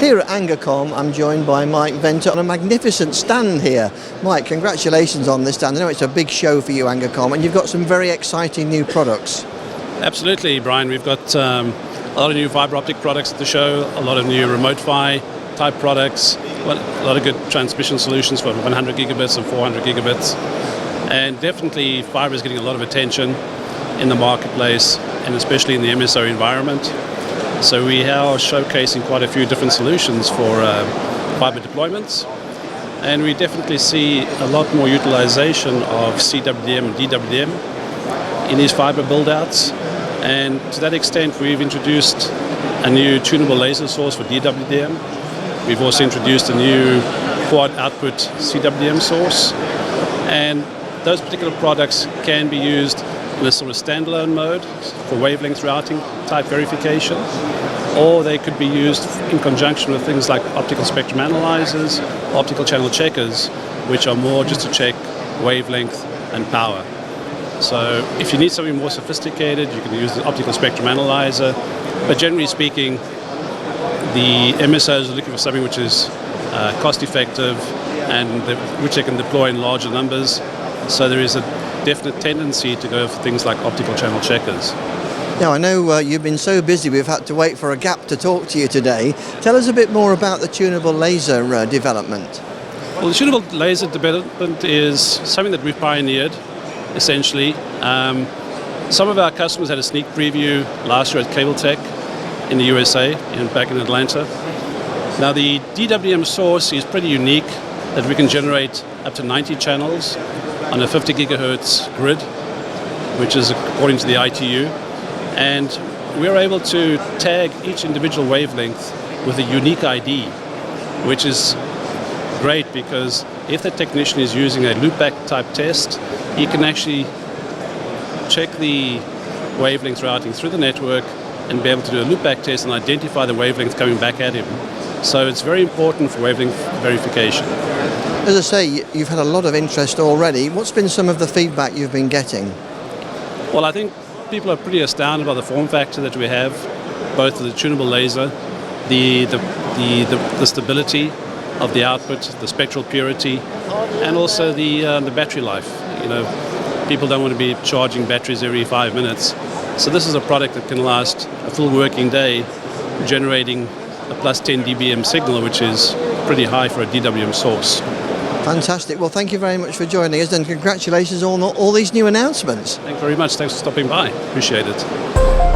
Here at AngaCOM, I'm joined by Mike Venter on a magnificent stand here. Mike, congratulations on this stand. I know it's a big show for you, AngaCOM, and you've got some very exciting new products. Absolutely, Brian. We've got a lot of new fiber optic products at the show, a lot of new remote PHY type products, a lot of good transmission solutions for 100 gigabits and 400 gigabits. And definitely fiber is getting a lot of attention in the marketplace, and especially in the MSO environment. So we are showcasing quite a few different solutions for fiber deployments, and we definitely see a lot more utilization of CWDM and DWDM in these fiber build-outs. And to that extent, we've introduced a new tunable laser source for DWDM. We've also introduced a new quad output CWDM source, and those particular products can be used in a sort of standalone mode for wavelength routing type verification, or they could be used in conjunction with things like optical spectrum analyzers, optical channel checkers, which are more just to check wavelength and power. So if you need something more sophisticated, you can use the optical spectrum analyzer, but generally speaking, the MSOs are looking for something which is cost effective and which they can deploy in larger numbers. So there is a definite tendency to go for things like optical channel checkers. Now, I know you've been so busy we've had to wait for a gap to talk to you today. Tell us a bit more about the tunable laser development. Well, the tunable laser development is something that we've pioneered, essentially. Some of our customers had a sneak preview last year at Cable Tech in the USA, back in Atlanta. Now, the DWDM source is pretty unique, that we can generate up to 90 channels on a 50 gigahertz grid, which is according to the ITU. And we're able to tag each individual wavelength with a unique ID, which is great because if the technician is using a loopback type test, he can actually check the wavelength routing through the network and be able to do a loopback test and identify the wavelength coming back at him. So it's very important for wavelength verification. As I say, you've had a lot of interest already. What's been some of the feedback you've been getting? Well, I think people are pretty astounded by the form factor that we have, both the tunable laser, the stability of the output, the spectral purity, and also the battery life. You know, people don't want to be charging batteries every 5 minutes. So this is a product that can last a full working day, generating a plus 10 dBm signal, which is pretty high for a DWDM source. Fantastic. Well, thank you very much for joining us, and congratulations on all these new announcements. Thanks very much. Thanks for stopping by. Appreciate it.